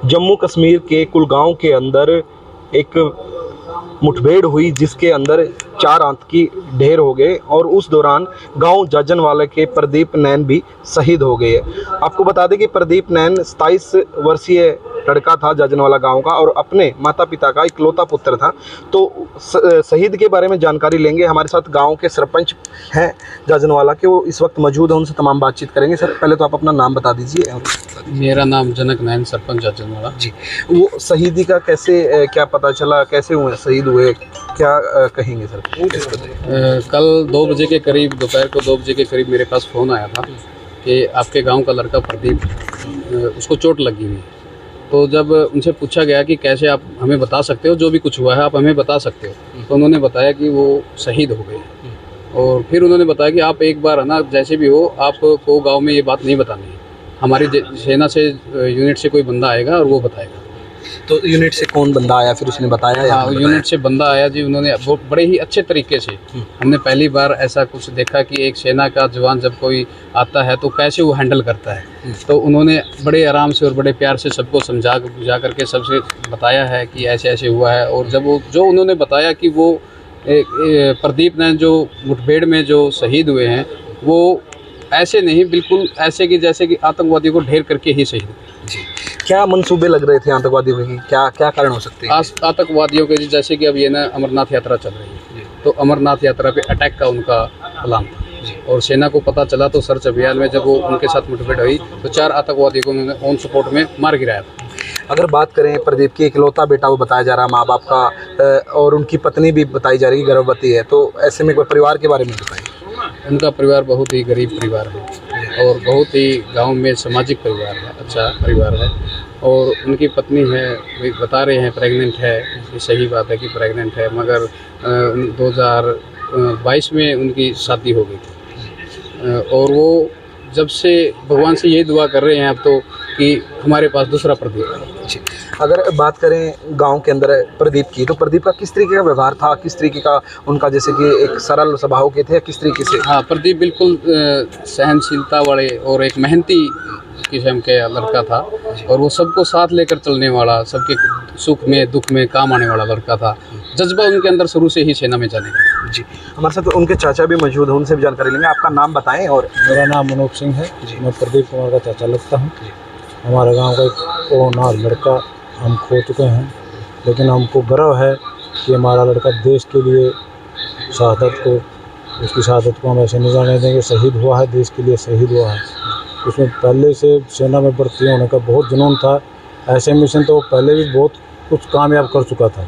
जम्मू कश्मीर के कुलगांव के अंदर एक मुठभेड़ हुई जिसके अंदर 4 आतंकी ढेर हो गए और उस दौरान गांव जाजनवाला के प्रदीप नैन भी शहीद हो गए। आपको बता दें कि प्रदीप नैन 27 वर्षीय लड़का था जाजनवाला गांव का और अपने माता पिता का इकलौता पुत्र था। तो शहीद के बारे में जानकारी लेंगे। हमारे साथ गांव के सरपंच हैं जाजनवाला के, वो इस वक्त मौजूद हैं, उनसे तमाम बातचीत करेंगे। सर पहले तो आप अपना नाम बता दीजिए। मेरा नाम जनक नैन, सरपंच जाजनवाला जी। वो शहीदी का कैसे क्या पता चला, कैसे हुए शहीद हुए, क्या कहेंगे सर? कल 2 बजे के करीब, दोपहर को 2 बजे के करीब मेरे पास फ़ोन आया था कि आपके गांव का लड़का प्रदीप, उसको चोट लगी हुई। तो जब उनसे पूछा गया कि कैसे आप हमें बता सकते हो, जो भी कुछ हुआ है आप हमें बता सकते हो, तो उन्होंने बताया कि वो शहीद हो गए। और फिर उन्होंने बताया कि आप एक बार है ना, जैसे भी हो आपको गांव में ये बात नहीं बतानी है, हमारी सेना से यूनिट से कोई बंदा आएगा और वो बताएगा। तो यूनिट से कौन बंदा आया, फिर उसने बताया? हाँ, यूनिट से बंदा आया जी। उन्होंने बड़े ही अच्छे तरीके से, हमने पहली बार ऐसा कुछ देखा कि एक सेना का जवान जब कोई आता है तो कैसे वो हैंडल करता है। तो उन्होंने बड़े आराम से और बड़े प्यार से सबको समझा बुझा करके सबसे बताया है कि ऐसे ऐसे हुआ है। और जब वो जो उन्होंने बताया कि वो प्रदीप ने जो मुठभेड़ में जो शहीद हुए हैं, वो ऐसे नहीं, बिल्कुल ऐसे कि जैसे कि आतंकवादियों को ढेर करके ही शहीद जी। क्या मंसूबे लग रहे थे आतंकवादियों के, क्या क्या कारण हो सकते हैं आतंकवादियों के? जैसे कि अब ये ना अमरनाथ यात्रा चल रही है, तो अमरनाथ यात्रा पे अटैक का उनका प्लान था। और सेना को पता चला तो सर्च अभियान में जब वो उनके साथ मुठभेड़ हुई तो 4 आतंकवादियों को उन्होंने ऑन सपोर्ट में मार गिराया था। अगर बात करें प्रदीप की इकलौता बेटा वो बताया जा रहा है, माँ बाप का, और उनकी पत्नी भी बताई जा रही है गर्भवती है, तो ऐसे में कोई परिवार के बारे में बताइए। उनका परिवार बहुत ही गरीब परिवार है और बहुत ही गांव में सामाजिक परिवार है, अच्छा परिवार है। और उनकी पत्नी है, बता रहे हैं प्रेग्नेंट है। ये सही बात है कि प्रेग्नेंट है, मगर 2022 में उनकी शादी हो गई थी। और वो जब से भगवान से यही दुआ कर रहे हैं अब तो कि हमारे पास दूसरा प्रदीप है। अगर बात करें गांव के अंदर प्रदीप की, तो प्रदीप का किस तरीके का व्यवहार था, किस तरीके का उनका, जैसे कि एक सरल स्वभाव के थे, किस तरीके से? हाँ, प्रदीप बिल्कुल सहनशीलता वाले और एक मेहनती किस्म के लड़का था। और वो सबको साथ लेकर चलने वाला, सबके सुख में दुख में काम आने वाला लड़का था। जज्बा उनके अंदर शुरू से ही सेना में जाने का जी। हमारे साथ उनके चाचा भी मौजूद हैं, उनसे भी जानकारी लेंगे। आपका नाम बताएं। और मेरा नाम मनोज सिंह है जी। मैं प्रदीप कुमार का चाचा लगता हूँ। हमारे गांव का एक होनहार लड़का हम खो चुके हैं, लेकिन हमको गर्व है कि हमारा लड़का देश के लिए शहादत को, उसकी शहादत को हम ऐसे नहीं जाने देंगे। शहीद हुआ है, देश के लिए शहीद हुआ है। उसमें पहले से सेना में भर्ती होने का बहुत जुनून था। ऐसे मिशन तो पहले भी बहुत कुछ कामयाब कर चुका था,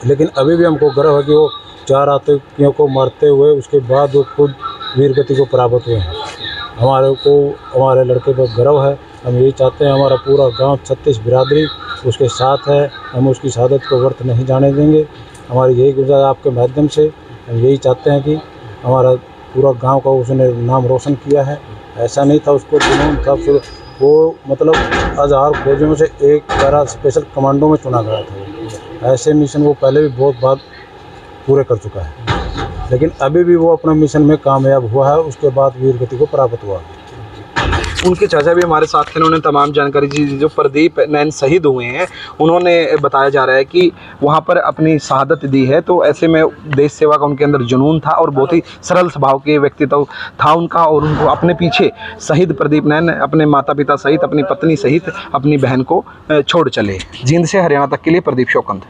लेकिन अभी भी हमको गर्व है कि वो 4 आतंकियों को मारते हुए उसके बाद वो खुद वीरगति को प्राप्त हुए हैं। हमारे लड़के पर गर्व है। हम यही चाहते हैं हमारा पूरा गांव 36 बिरादरी उसके साथ है। हम उसकी शहादत को व्यर्थ नहीं जाने देंगे। हमारी यही गुजारिश आपके माध्यम से, हम यही चाहते हैं कि हमारा पूरा गांव का उसने नाम रोशन किया है। ऐसा नहीं था, उसको जुनून था। फिर वो मतलब 1000 फौजियों में से एक पैरा स्पेशल कमांडो में चुना गया था। ऐसे मिशन वो पहले भी बहुत बार पूरे कर चुका है, लेकिन अभी भी वो अपना मिशन में कामयाब हुआ है। उसके बाद वीरगति को प्राप्त हुआ। उनके चाचा भी हमारे साथ थे, उन्होंने तमाम जानकारी दी। जो प्रदीप नैन शहीद हुए हैं, उन्होंने बताया जा रहा है कि वहाँ पर अपनी शहादत दी है। तो ऐसे में देश सेवा का उनके अंदर जुनून था और बहुत ही सरल स्वभाव के व्यक्तित्व था उनका। और उनको अपने पीछे शहीद प्रदीप नैन अपने माता पिता सहित, अपनी पत्नी सहित, अपनी बहन को छोड़ चले। जींद से हरियाणा तक के लिए प्रदीप शौकंत।